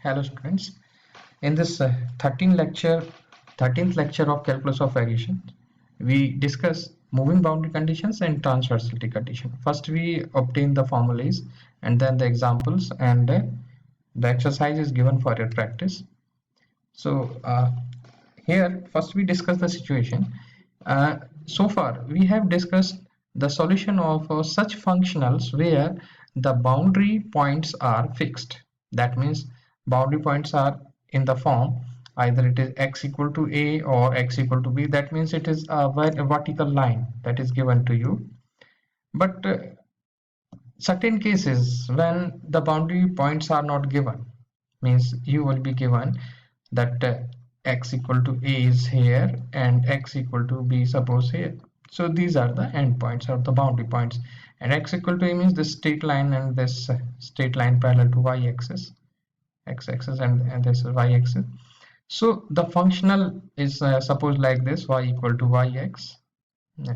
Hello students. In this 13th lecture of calculus of variation, we discuss moving boundary conditions and transversality condition. First we obtain the formulas and then the examples, and the exercise is given for your practice. So here first we discuss the situation. So far we have discussed the solution of such functionals where the boundary points are fixed. That means boundary points are in the form either it is x equal to a or x equal to b. That means it is a vertical line that is given to you. But certain cases when the boundary points are not given, means you will be given that x equal to a is here and x equal to b suppose here. So these are the endpoints or the boundary points, and x equal to a means this straight line and this straight line parallel to y-axis, x-axis, and this is y-axis. So the functional is suppose like this, y equal to yx,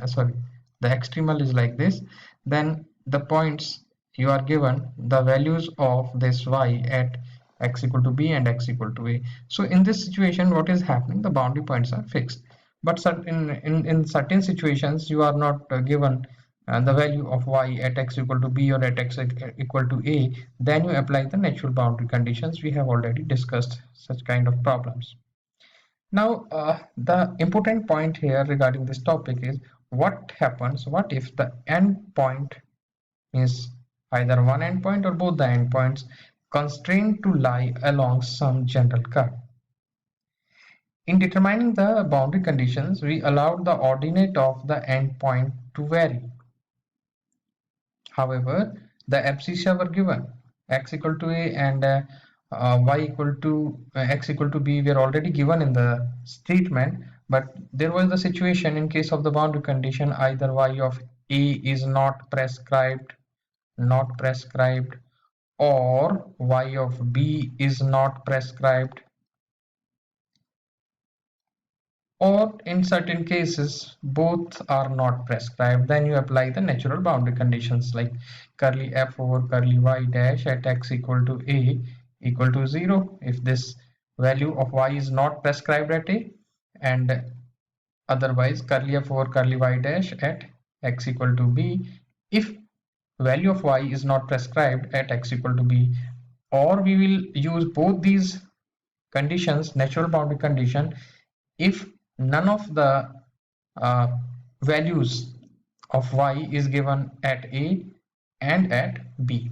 sorry, the extremal is like this. Then the points you are given the values of this y at x equal to b and x equal to a. So in this situation what is happening, the boundary points are fixed, but in certain situations you are not given the value of y at x equal to b or at x equal to a. Then you apply the natural boundary conditions. We have already discussed such kind of problems. Now, the important point here regarding this topic is what happens, what if the endpoint is either one endpoint or both the endpoints constrained to lie along some general curve. In determining the boundary conditions, we allowed the ordinate of the endpoint to vary. However, the abscissa were given x equal to a and y equal to x equal to b were already given in the statement, but there was the situation in case of the boundary condition either y of a is not prescribed, or y of b is not prescribed, or in certain cases both are not prescribed. Then you apply the natural boundary conditions like curly f over curly y dash at x equal to a equal to 0 if this value of y is not prescribed at a, and otherwise curly f over curly y dash at x equal to b if value of y is not prescribed at x equal to b. Or we will use both these conditions, natural boundary condition, if none of the uh, values of y is given at a and at b.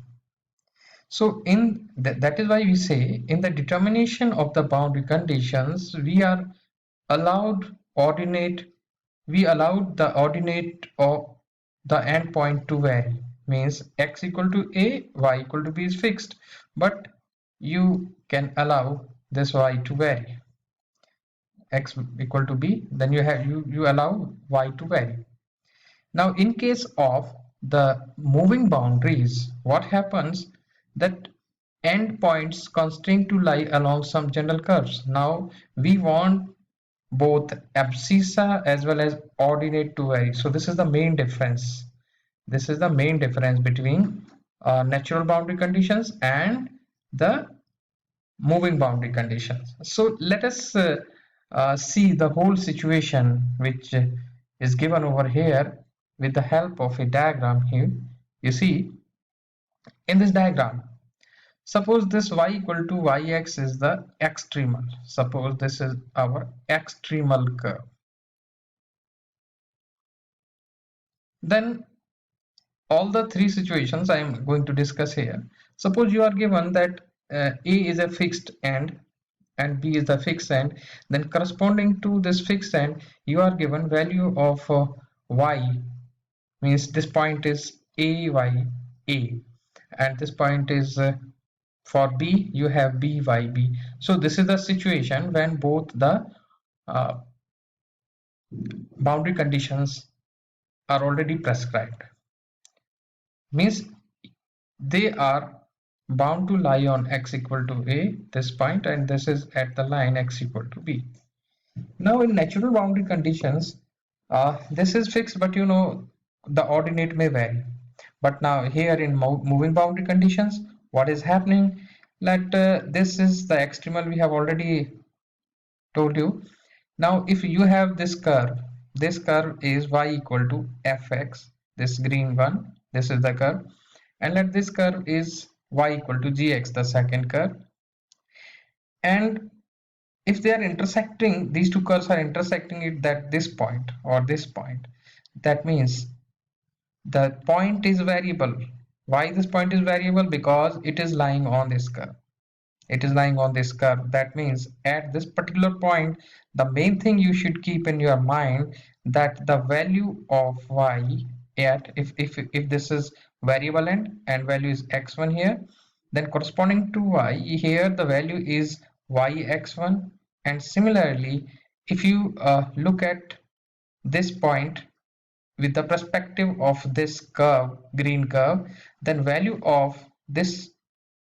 So in that is why we say in the determination of the boundary conditions we are allowed ordinate, we allowed the ordinate of the endpoint to vary, means x equal to a, y equal to b is fixed, but you can allow this y to vary, x equal to b, then you allow y to vary. Now in case of the moving boundaries, what happens that endpoints constrained to lie along some general curves. Now we want both abscissa as well as ordinate to vary. So this is the main difference. This is the main difference between natural boundary conditions and the moving boundary conditions. So let us see the whole situation which is given over here with the help of a diagram here. You see in this diagram, suppose this y equal to yx is the extremal. Suppose this is our extremal curve. Then all the three situations I am going to discuss here. Suppose you are given that a is a fixed end and b is the fixed end, then corresponding to this fixed end you are given value of y, means this point is a y a, and this point is for b you have b y b. So this is the situation when both the uh, boundary conditions are already prescribed, means they are bound to lie on x equal to a, this point, and this is at the line x equal to b. Now in natural boundary conditions this is fixed, but you know the ordinate may vary. But now here in moving boundary conditions what is happening, Let this is the extremal we have already told you. Now if you have this curve is y equal to fx, this green one, this is the curve, and let this curve is y equal to gx, the second curve. And if they are intersecting, these two curves are intersecting at this point or this point, that means the point is variable. Why this point is variable? Because it is lying on this curve. It is lying on this curve. That means at this particular point, the main thing you should keep in your mind that the value of y at, if this is variable and value is x1 here, then corresponding to y here the value is yx1. And similarly, if you look at this point with the perspective of this curve, green curve, then value of this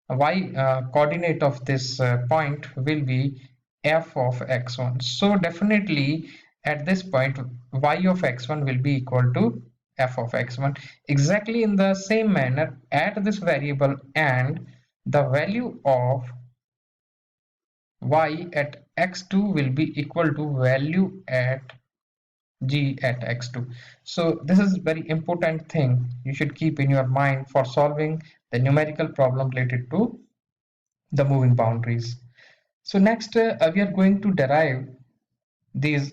y coordinate of this point will be f of x1. So definitely at this point y of x1 will be equal to f of x1. Exactly in the same manner at this variable, and the value of y at x2 will be equal to value at g at x2. So this is very important thing you should keep in your mind for solving the numerical problem related to the moving boundaries. So next we are going to derive these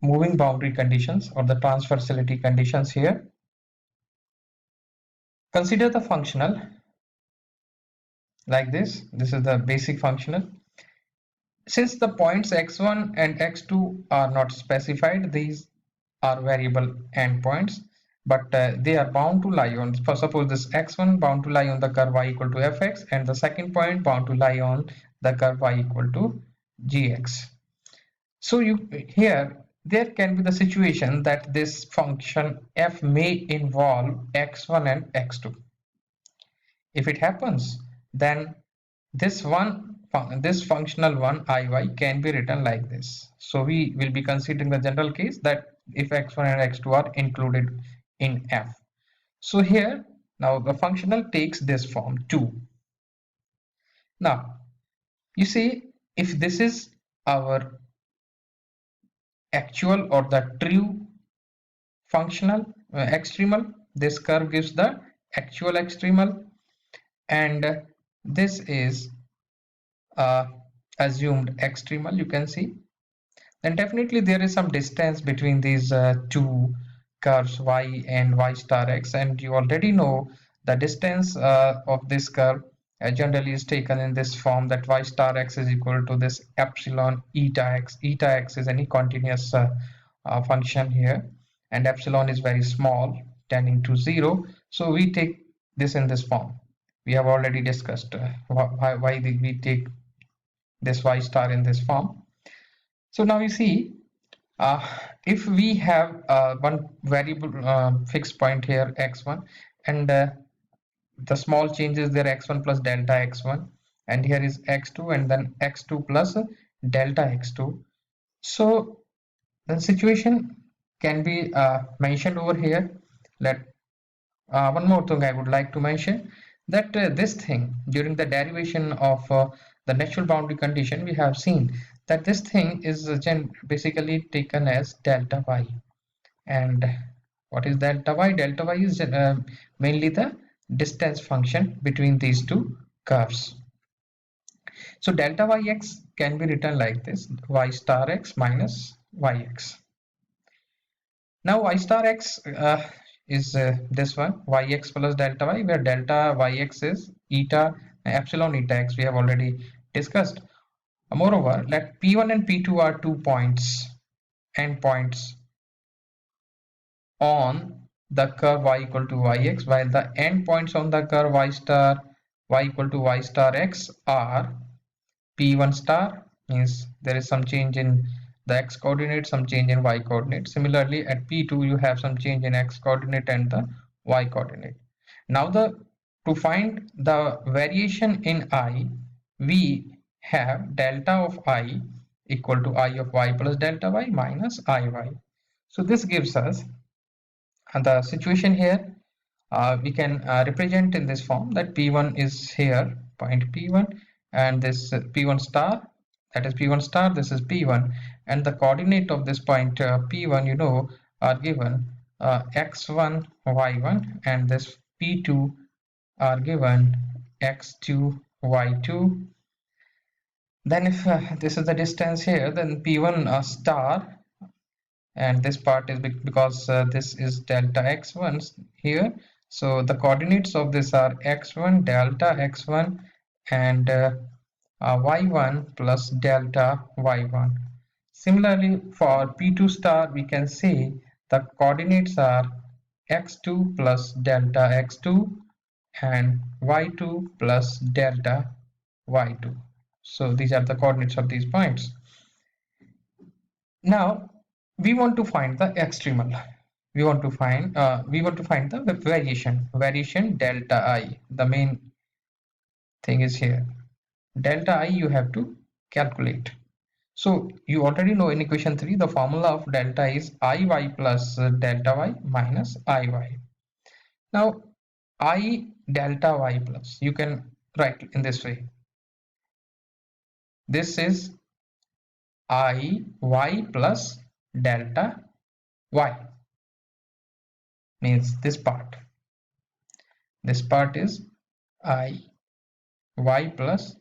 moving boundary conditions or the transversality conditions here. Consider the functional like this. This is the basic functional. Since the points x1 and x2 are not specified, these are variable endpoints, but they are bound to lie on, for suppose this x1 bound to lie on the curve y equal to fx, and the second point bound to lie on the curve y equal to gx. So you here there can be the situation that this function f may involve x1 and x2. If it happens, then this functional one iy can be written like this. So we will be considering the general case that if x1 and x2 are included in f. So here now the functional takes this form 2. Now you see, if this is our actual or the true functional extremal, this curve gives the actual extremal, and this is assumed extremal, you can see, then definitely there is some distance between these two curves y and y star x, and you already know the distance of this curve generally is taken in this form, that y star x is equal to this epsilon eta x. Eta x is any continuous function here, and epsilon is very small, tending to 0. So we take this in this form. We have already discussed why we take this y star in this form. So now you see, uh, if we have one variable fixed point here x1, and the small changes there x1 plus delta x1, and here is x2 and then x2 plus delta x2. So the situation can be mentioned over here. Let one more thing I would like to mention, that this thing during the derivation of the natural boundary condition, we have seen that this thing is basically taken as delta y. And what is delta y? Delta y is mainly the distance function between these two curves. So delta yx can be written like this, y star x minus yx. Now y star x is this one, yx plus delta y, where delta yx is eta epsilon eta x, we have already discussed. Moreover, let p1 and p2 are 2 points, endpoints on the curve y equal to yx, while the endpoints on the curve y equal to y star x are p1 star, means there is some change in the x coordinate, some change in y coordinate. Similarly at p2 you have some change in x coordinate and the y coordinate. Now to find the variation in I, we have delta of I equal to I of y plus delta y minus iy. So this gives us the situation here, we can represent in this form that P1 is here, point P1, and this P1 star, that is P1 star, this is P1, and the coordinate of this point P1, you know, are given x1, y1, and this P2 are given x2, y2. Then if this is the distance here, then P1 star, and this part is because this is delta x1 here, so the coordinates of this are x1 delta x1 and y1 plus delta y1. Similarly, for P2 star, we can say the coordinates are x2 plus delta x2 and y2 plus delta y2. So these are the coordinates of these points. Now we want to find the extremal. We want to find the variation delta I. The main thing is here. Delta I you have to calculate. So you already know in equation 3 the formula of delta is Iy plus delta y minus Iy. Now I delta y plus, you can write in this way. This is Iy plus delta y, means this part. This part is Iy plus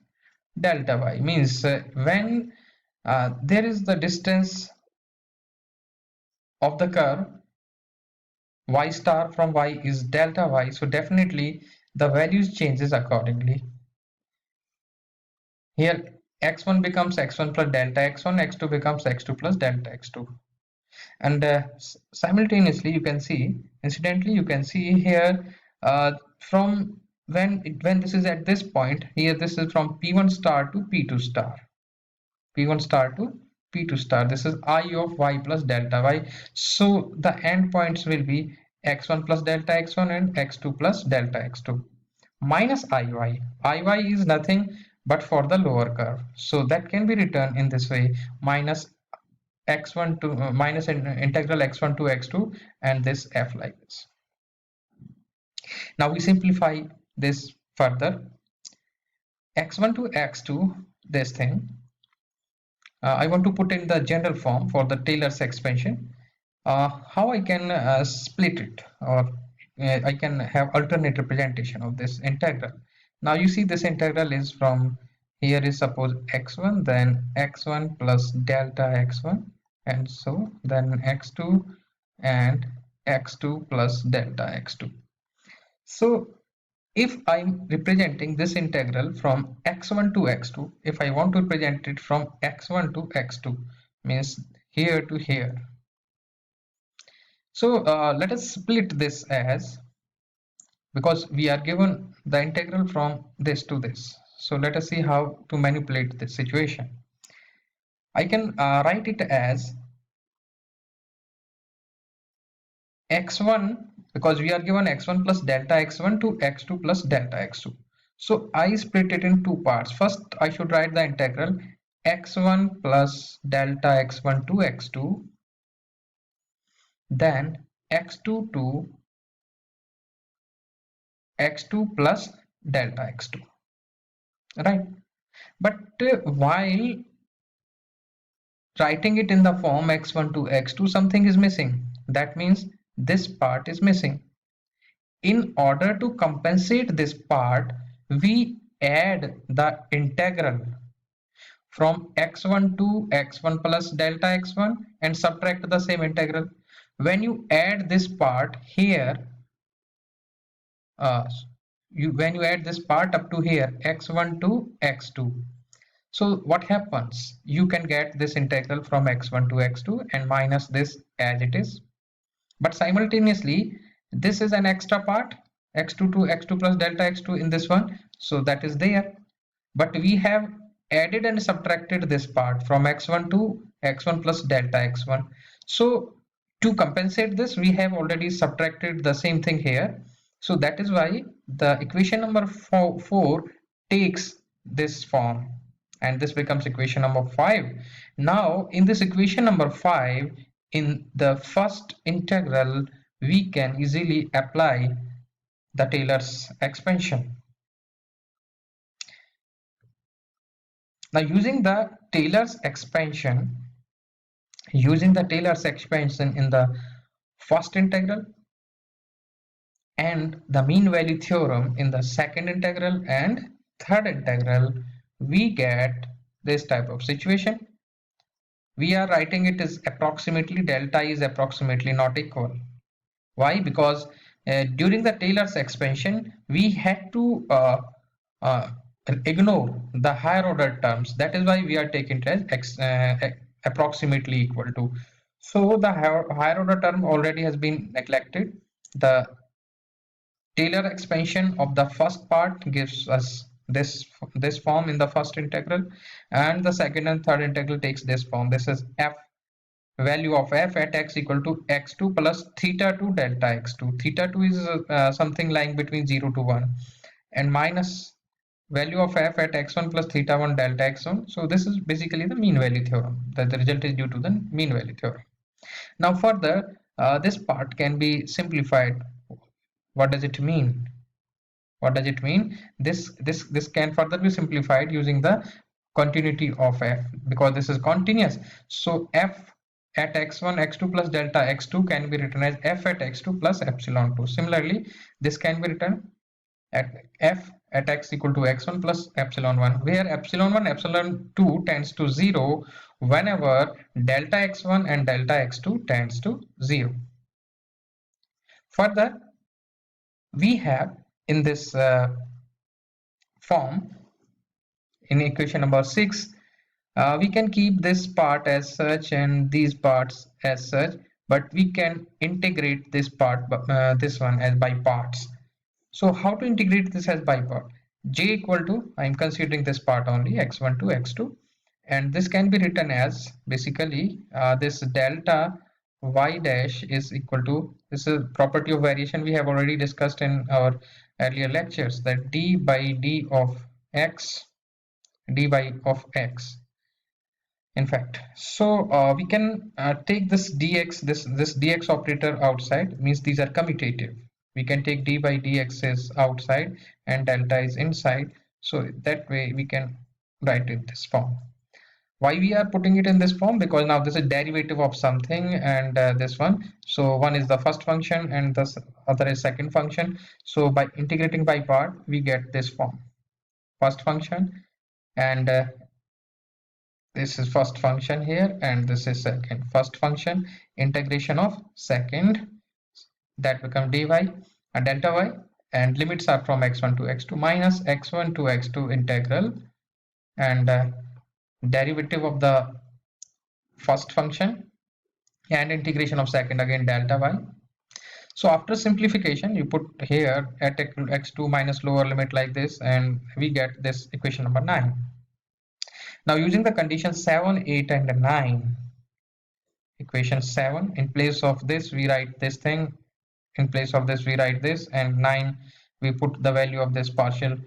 delta y, means when there is the distance of the curve y star from y is delta y, so definitely the values changes accordingly. Here x1 becomes x1 plus delta x1, x2 becomes x2 plus delta x2, and simultaneously you can see, incidentally you can see here from when this is at this point here, this is from P1 star to P2 star, P1 star to P2 star. This is I of y plus delta y. So the endpoints will be x1 plus delta x1 and x2 plus delta x2 minus Iy. Iy is nothing but for the lower curve. So that can be written in this way, minus x1 to minus integral x1 to x2 and this f like this. Now we simplify this further. X1 to x2, this thing. I want to put in the general form for the Taylor's expansion. How I can split it, or I can have alternate representation of this integral. Now you see this integral is from, here is suppose x1, then x1 plus delta x1, and so then x2 and x2 plus delta x2. So if I'm representing this integral from x1 to x2, if I want to represent it from x1 to x2, means here to here. So let us split this as, because we are given the integral from this to this. So let us see how to manipulate this situation. I can write it as x1, because we are given x1 plus delta x1 to x2 plus delta x2. So I split it in two parts. First, I should write the integral x1 plus delta x1 to x2, then x2 to x2 plus delta x2, right? But while writing it in the form x1 to x2, something is missing. That means this part is missing. In order to compensate this part, we add the integral from x1 to x1 plus delta x1 and subtract the same integral. When you add this part here, when you add this part up to here, x1 to x2, so what happens? You can get this integral from x1 to x2 and minus this as it is. But simultaneously, this is an extra part, x2 to x2 plus delta x2 in this one, so that is there. But we have added and subtracted this part from x1 to x1 plus delta x1. So to compensate this, we have already subtracted the same thing here. So that is why the equation number 4 takes this form, and this becomes equation number 5. Now in this equation number 5, in the first integral, we can easily apply the Taylor's expansion. Now using the Taylor's expansion in the first integral and the mean value theorem in the second integral and third integral, we get this type of situation. We are writing it as approximately, delta is approximately not equal. Why? Because during the Taylor's expansion, we had to uh, ignore the higher order terms. That is why we are taking it as approximately equal to. So the higher order term already has been neglected. The Taylor expansion of the first part gives us this form in the first integral, and the second and third integral takes this form. This is f value of f at x equal to x2 plus theta 2 delta x2. Theta 2 is something lying between 0 to 1, and minus value of f at x1 plus theta 1 delta x1. So this is basically the mean value theorem. That the result is due to the mean value theorem. Now further, this part can be simplified. What does it mean? What does it mean? This can further be simplified using the continuity of f, because this is continuous. So f at x1 x2 plus delta x2 can be written as f at x2 plus epsilon 2. Similarly, this can be written at f at x equal to x1 plus epsilon 1, where epsilon 1 epsilon 2 tends to 0 whenever delta x1 and delta x2 tends to 0. Further, we have in this form in equation number 6, we can keep this part as such and these parts as such, but we can integrate this part, this one, as by parts. So how to integrate this as by part? J equal to, I am considering this part only, x1 to x2, and this can be written as basically this delta y dash is equal to, this is property of variation we have already discussed in our earlier lectures, that d by d of x, dy of x, in fact. So we can take this dx, this dx operator outside, means these are commutative. We can take d by dx is outside and delta is inside, so that way we can write it this form. Why we are putting it in this form? Because now this is derivative of something, and this one, so one is the first function and the other is second function. So by integrating by part, we get this form, first function, and this is first function here, and this is second. First function, integration of second, that become dy and delta y, and limits are from x1 to x2 minus x1 to x2 integral, and derivative of the first function and integration of second, again delta y. So after simplification, you put here at x2 minus lower limit like this, and we get this equation number 9. Now using the conditions 7, 8 and 9, equation 7, in place of this we write this thing, in place of this we write this, and 9 we put the value of this partial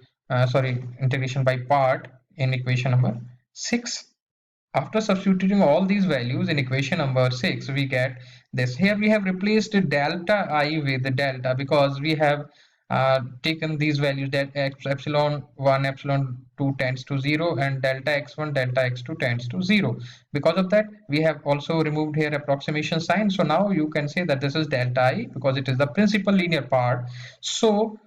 integration by part in equation number 6. After substituting all these values in equation number 6, we get this. Here we have replaced delta I with the delta, because we have taken these values, that epsilon 1 epsilon 2 tends to 0 and delta x1 delta x2 tends to 0. Because of that, we have also removed here approximation sign. So now you can say that this is delta I, because it is the principal linear part. So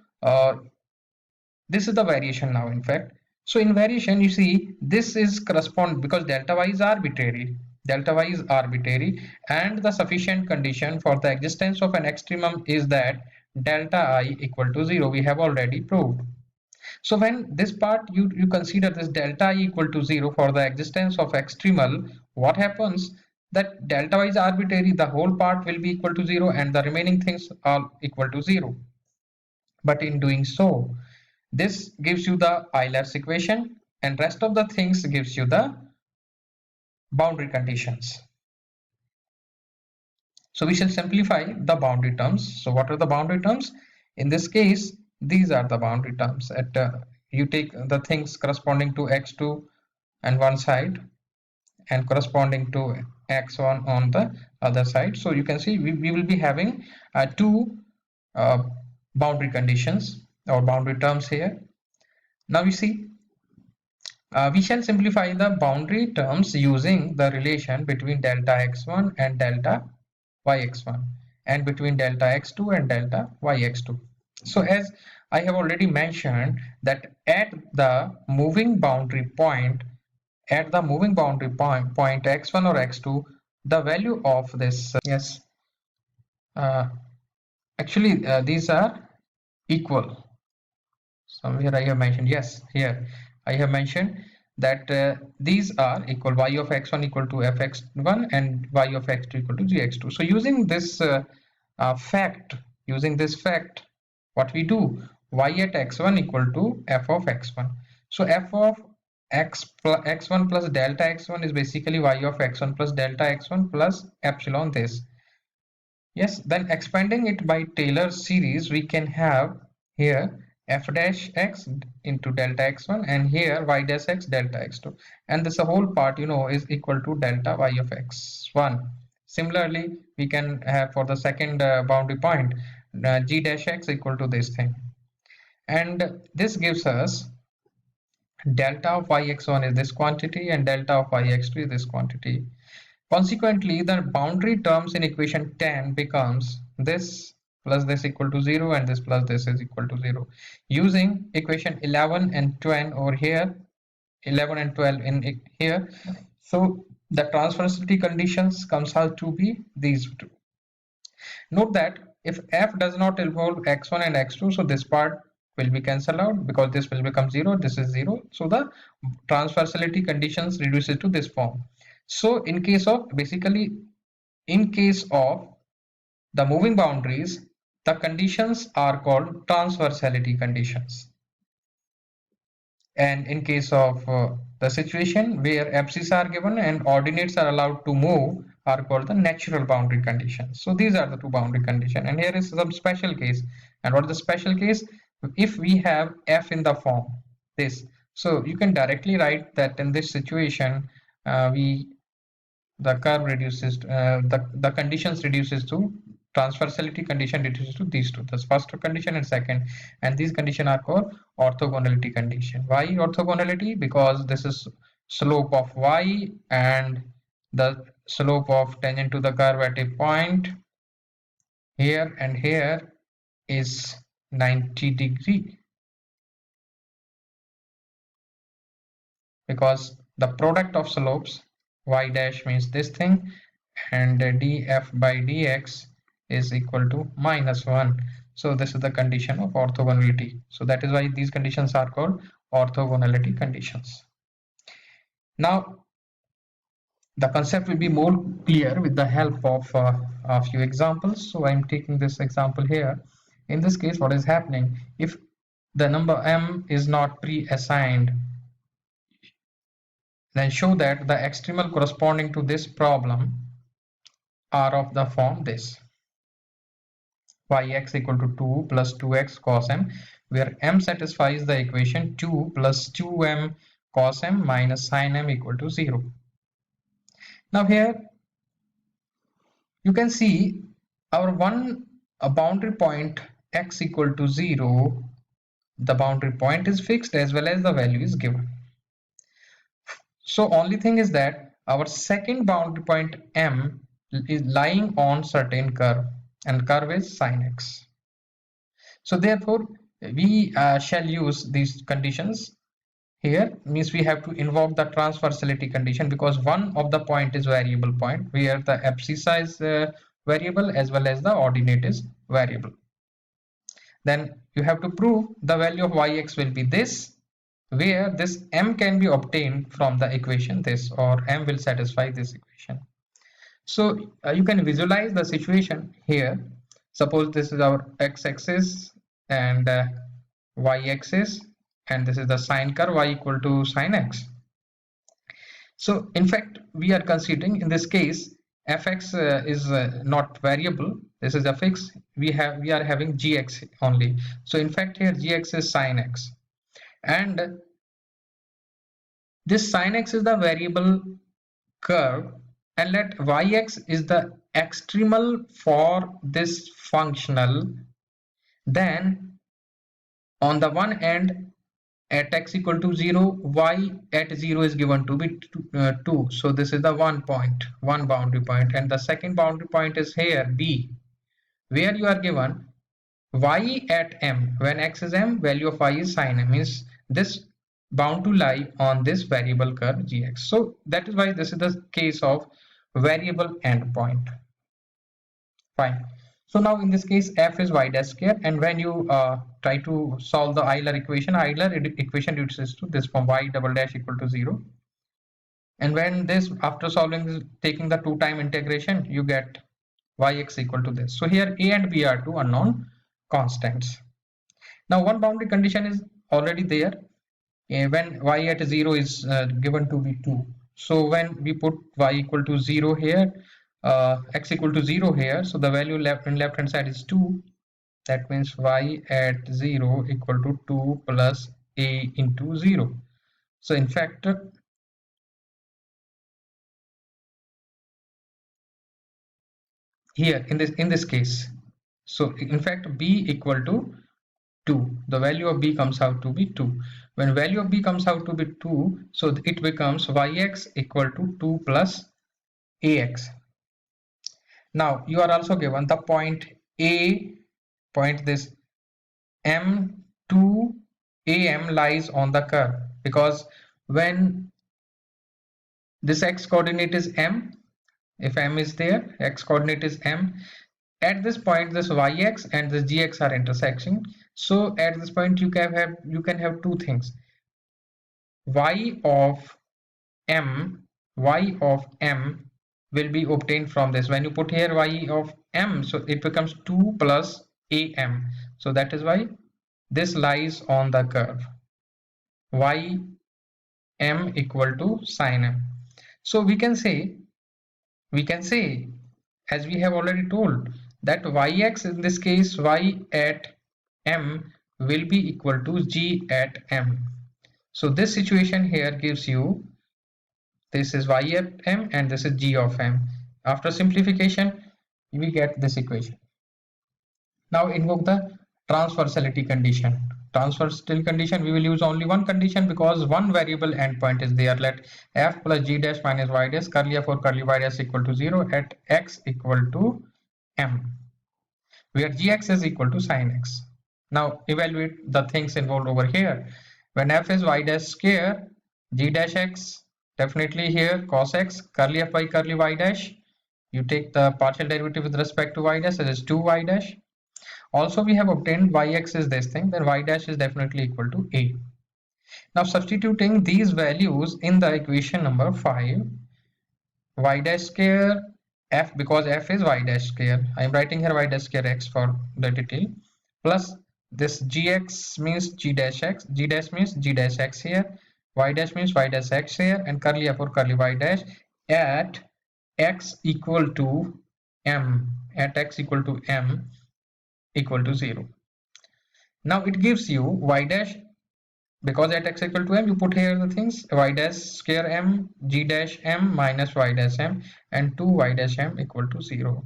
this is the variation now, in fact. So in variation, you see this is correspond, because delta y is arbitrary. Delta y is arbitrary, and the sufficient condition for the existence of an extremum is that delta I equal to 0. We have already proved. So when this part you consider this delta I equal to 0 for the existence of extremal, what happens? That delta y is arbitrary, the whole part will be equal to 0 and the remaining things are equal to 0. But in doing so, this gives you the Euler's equation, and rest of the things gives you the boundary conditions. So we shall simplify the boundary terms. So what are the boundary terms? In this case, these are the boundary terms. You take the things corresponding to x2 on one side and corresponding to x1 on the other side. So you can see we will be having two boundary conditions or boundary terms here. Now you see, we shall simplify the boundary terms using the relation between delta x1 and delta yx1 and between delta x2 and delta yx2. So as I have already mentioned that at the moving boundary point, point x1 or x2, the value of this yes uh, actually these are equal. Somewhere I have mentioned, yes, here I have mentioned that these are equal, y of x1 equal to fx1 and y of x2 equal to gx2. So using this fact, what we do, y at x1 equal to f of x1. So f of x1 plus delta x1 is basically y of x1 plus delta x1 plus epsilon this. Yes, then expanding it by Taylor series, we can have here f dash x into delta x1 and here y dash x delta x2. And this whole part, is equal to delta y of x1. Similarly, we can have for the second boundary point, g dash x equal to this thing. And this gives us delta of yx1 is this quantity and delta of yx2 is this quantity. Consequently, the boundary terms in equation 10 becomes this plus this equal to 0 and this plus this is equal to 0. Using equation 11 and 12 over here, 11 and 12 in here. So the transversality conditions comes out to be these two. Note that if f does not involve x1 and x2, so this part will be cancelled out because this will become 0, this is 0. So the transversality conditions reduces to this form. So in case of the moving boundaries, the conditions are called transversality conditions. And in case of the situation where abscissa are given and ordinates are allowed to move are called the natural boundary conditions. So these are the two boundary conditions. And here is some special case. And what is the special case? If we have f in the form this, so you can directly write that in this situation the curve reduces the conditions reduces to transversality condition reduces to these two, the first condition and second, and these conditions are called orthogonality condition. Why orthogonality? Because this is slope of y and the slope of tangent to the curve at a point here and here is 90-degree, because the product of slopes y dash means this thing and df by dx is equal to -1. So this is the condition of orthogonality. So that is why these conditions are called orthogonality conditions. Now the concept will be more clear with the help of a few examples. So I'm taking this example here. In this case, what is happening if the number m is not pre-assigned, then show that the extremal corresponding to this problem are of the form this: yx equal to 2 plus 2x cos m, where m satisfies the equation 2 plus 2m cos m minus sin m equal to 0. Now here you can see our a boundary point x equal to 0, the boundary point is fixed as well as the value is given. So only thing is that our second boundary point m is lying on certain curve, and curve is sin x. So therefore we shall use these conditions here. Means we have to invoke the transversality condition, because one of the point is variable point where the abscissa is variable as well as the ordinate is variable. Then you have to prove the value of yx will be this, where this m can be obtained from the equation this, or m will satisfy this equation. So you can visualize the situation here. Suppose this is our x-axis and y-axis, and this is the sine curve y equal to sine x. So in fact we are considering in this case fx is not variable, this is a fix. We are having gx only. So in fact here gx is sine x, and this sine x is the variable curve, and let yx is the extremal for this functional, Then on the one end, at x equal to 0, y at 0 is given to be 2. So this is the one boundary point, and the second boundary point is here b, where you are given y at m. When x is m, value of y is sin m, means this bound to lie on this variable curve gx. So that is why this is the case of variable endpoint. Fine. So now in this case, f is y dash square, and when you try to solve the Euler equation reduces to this form, y double dash equal to 0. And when this, after solving this, taking the two-time integration, you get yx equal to this. So here a and b are two unknown constants. Now one boundary condition is already there when y at 0 is given to be 2. So when we put y equal to 0 here, x equal to 0 here, so the value left hand side is 2. That means y at 0 equal to 2 plus a into 0. So in fact, here in this case, so in fact b equal to 2, the value of b comes out to be 2. When value of b comes out to be 2, so it becomes yx equal to 2 plus ax. Now you are also given the point a, point this m to am lies on the curve, because when this x coordinate is m, if m is there, x coordinate is m, at this point this yx and this gx are intersecting. So at this point you can have two things, y of m will be obtained from this. When you put here y of m, so it becomes 2 plus am. So that is why this lies on the curve y m equal to sin m. So we can say, as we have already told, that yx in this case, y at m will be equal to g at m. So this situation here gives you, this is y at m and this is g of m. After simplification, we get this equation. Now invoke the transversality condition. Transversality condition, we will use only one condition because one variable endpoint is there. Let f plus g dash minus y dash curly f or curly y dash equal to 0 at x equal to m, where gx is equal to sin x. Now evaluate the things involved over here. When f is y dash square, g dash x, definitely here cos x, curly f by curly y dash, you take the partial derivative with respect to y dash, that is 2y dash. Also we have obtained yx is this thing, then y dash is definitely equal to a. Now substituting these values in the equation number 5, y dash square f, because f is y dash square, I am writing here y dash square x for the detail, plus this gx means g dash x, g dash means g dash x here, y dash means y dash x here, and curly f or curly y dash at x equal to m, at x equal to m equal to 0. Now it gives you y dash, because at x equal to m you put here the things y dash square m, g dash m minus y dash m, and 2y dash m equal to 0.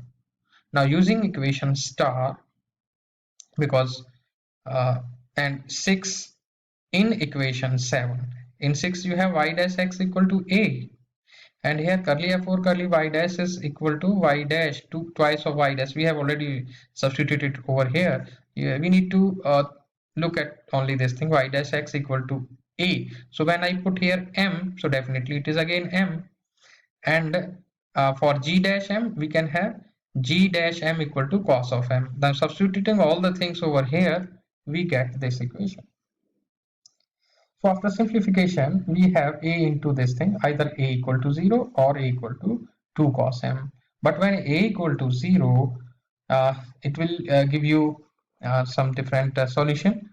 Now using equation star, because and 6 in equation 7, in 6 you have y dash x equal to a, and here curly f or curly y dash is equal to y dash, twice of y dash we have already substituted over here. We need to look at only this thing, y dash x equal to a. So when I put here m, so definitely it is again m, and for g dash m we can have g dash m equal to cos of m. Now substituting all the things over here, we get this equation. So after simplification, we have a into this thing, either a equal to 0 or a equal to 2 cos m. But when a equal to 0, it will give you some different solution.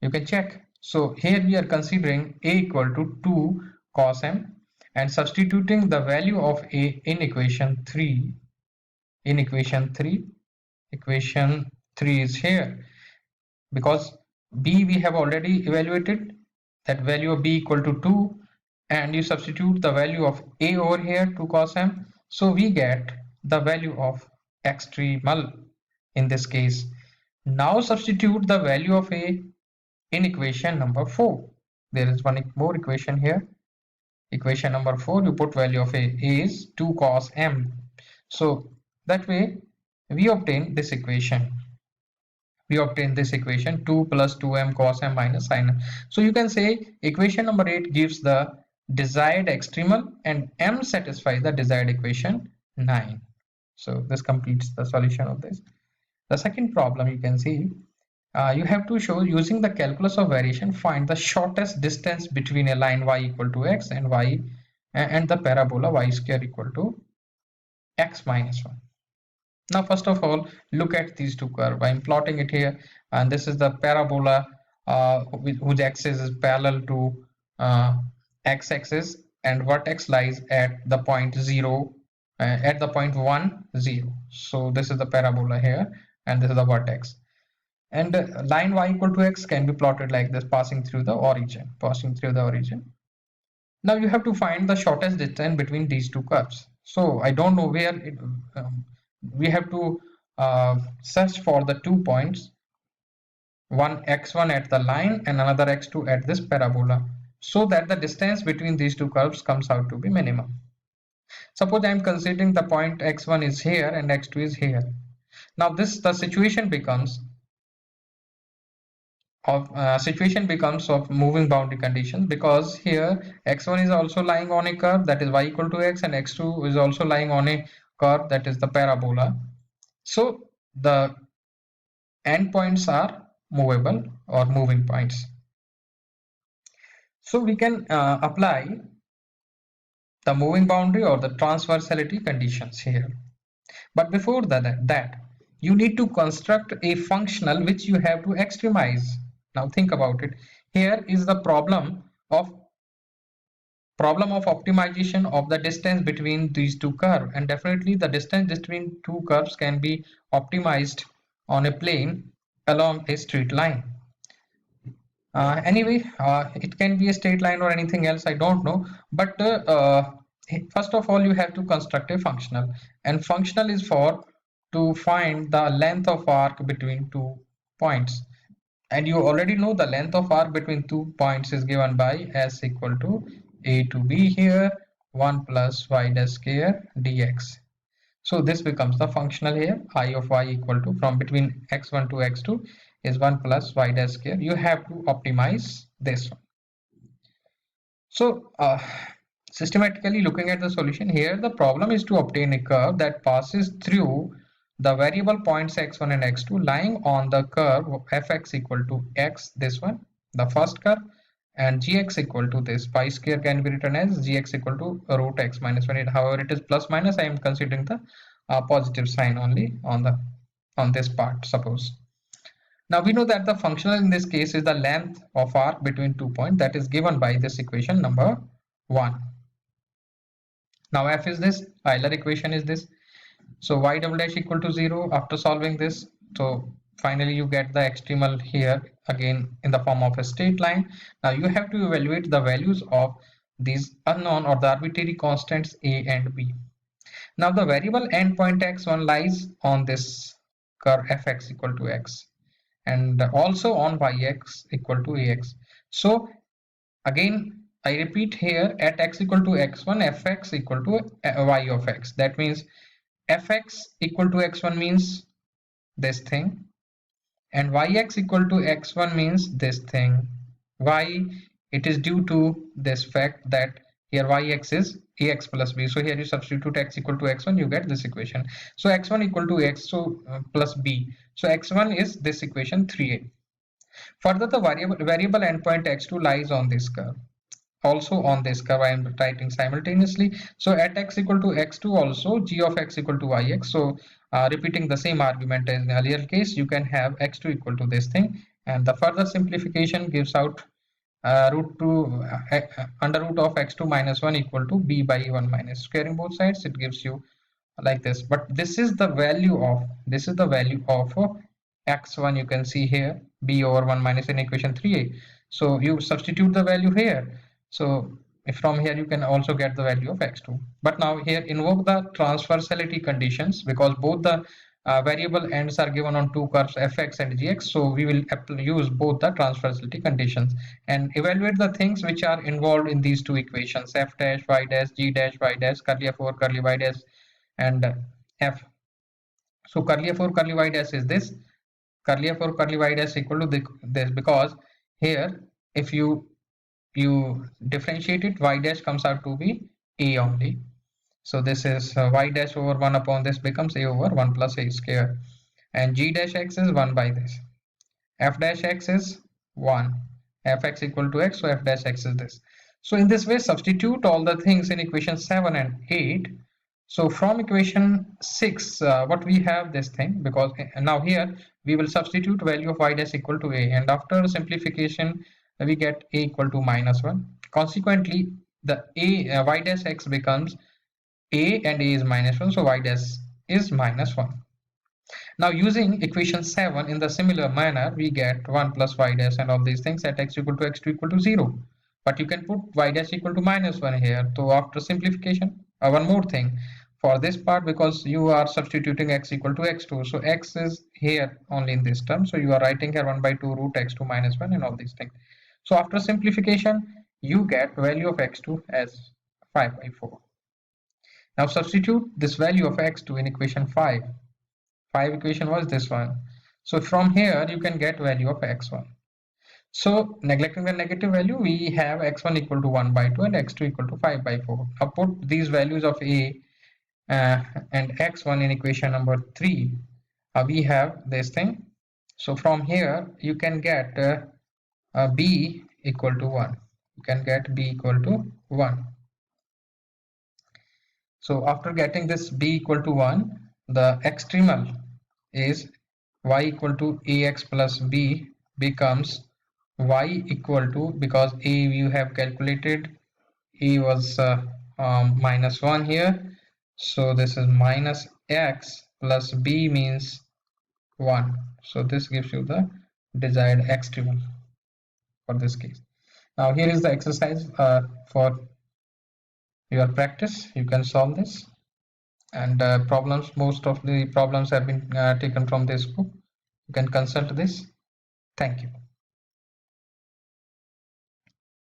You can check. So here we are considering a equal to 2 cos m and substituting the value of a in equation 3. In equation 3 is here, because b we have already evaluated, that value of b equal to 2, and you substitute the value of a over here, 2 cos m, so we get the value of extremal in this case. Now substitute the value of a in equation number 4. There is one more equation here. Equation number 4, you put value of a is 2 cos m. So that way we obtain this equation. 2 plus 2m cos m minus sin m. So you can say equation number 8 gives the desired extremal and m satisfies the desired equation 9. So this completes the solution of this. The second problem you can see, you have to show using the calculus of variation, find the shortest distance between a line y equal to x and y and the parabola y square equal to x minus 1. Now first of all, look at these two curves. I'm plotting it here, and this is the parabola whose axis is parallel to x-axis, and vertex lies at the point 0, at the point 1 0. So this is the parabola here, and this is the vertex. And line y equal to x can be plotted like this, passing through the origin. Now you have to find the shortest distance between these two curves. So I don't know where it, we have to search for the 2 points, one x1 at the line and another x2 at this parabola, so that the distance between these two curves comes out to be minimum. Suppose I am considering the point x1 is here and x2 is here. Now the situation becomes of moving boundary conditions, because here x1 is also lying on a curve that is y equal to x, and x2 is also lying on a curve that is the parabola. So the endpoints are movable or moving points. So we can apply the moving boundary or the transversality conditions here. But before that, you need to construct a functional which you have to extremize. Now think about it. Here is the problem of optimization of the distance between these two curves, and definitely the distance between two curves can be optimized on a plane along a straight line. Anyway, it can be a straight line or anything else, I don't know, but first of all you have to construct a functional, and functional is for to find the length of arc between two points, and you already know the length of arc between 2 points is given by s equal to a to b here, 1 plus y dash square dx. So this becomes the functional here. I of y equal to, from between x1 to x2 is 1 plus y dash square. You have to optimize this one. So systematically looking at the solution here, the problem is to obtain a curve that passes through the variable points x1 and x2 lying on the curve fx equal to x, this one, the first curve, and gx equal to this. Pi square can be written as gx equal to root x minus 1. However, it is plus minus. I am considering the positive sign only on this part, suppose. Now we know that the functional in this case is the length of arc between 2 points, that is given by this equation number 1. Now f is this, Euler equation is this. So y double dash equal to 0 after solving this. So finally you get the extremal here again in the form of a straight line. Now you have to evaluate the values of these unknown or the arbitrary constants a and b. Now the variable endpoint x1 lies on this curve fx equal to x, and also on yx equal to ax. So again I repeat here, at x equal to x1 fx equal to y of x. That means fx equal to x1 means this thing, and yx equal to x1 means this thing. Why? It is due to this fact that here yx is ax plus b. So here you substitute x equal to x1, you get this equation. So x1 equal to x, so plus b. So x1 is this equation 3a. Further, the variable endpoint x2 lies on this curve. Also on this curve I am writing simultaneously. So at x equal to x2 also g of x equal to yx. So repeating the same argument as in earlier case, you can have x2 equal to this thing, and the further simplification gives out under root of x2 minus 1 equal to b by 1 minus. Squaring both sides, it gives you like this. But this is the value of x1, you can see here, b over 1 minus in equation 3a. So you substitute the value here. So from here you can also get the value of x2. But now here invoke the transversality conditions, because both the variable ends are given on two curves fx and gx, so we will use both the transversality conditions and evaluate the things which are involved in these two equations, f dash y dash g dash y dash curly f over curly y dash and f. So curly f over curly y dash is this, curly f over curly y dash equal to this, because here if you differentiate it, y dash comes out to be a only. So this is y dash over 1 upon this becomes a over 1 plus a square, and g dash x is 1 by this, f dash x is 1, fx equal to x, so f dash x is this. So in this way substitute all the things in equation 7 and 8. So from equation 6 what we have this thing, because now here we will substitute value of y dash equal to a, and after simplification we get a equal to -1. Consequently the y dash x becomes a, and a is -1, so y dash is -1. Now using equation 7 in the similar manner, we get 1 plus y dash and all these things at x equal to x2 equal to 0. But you can put y dash equal to -1 here. So after simplification, one more thing for this part, because you are substituting x equal to x2. So x is here only in this term. So you are writing here 1 by 2 root x2 -1 and all these things. So after simplification, you get value of x2 as 5 by 4. Now substitute this value of x2 in equation 5. 5 equation was this one. So from here you can get value of x1. So neglecting the negative value, we have x1 equal to 1 by 2 and x2 equal to 5 by 4. Now put these values of a and x1 in equation number 3. We have this thing. So from here you can get b equal to 1. You can get b equal to 1. So after getting this b equal to 1, the extremal is y equal to ax plus b becomes y equal to, because a you have calculated, a was -1 here, so this is minus x plus b means 1. So this gives you the desired extremal for this case. Now here is the exercise for your practice. You can solve this, and most of the problems have been taken from this book. You can consult this. Thank you.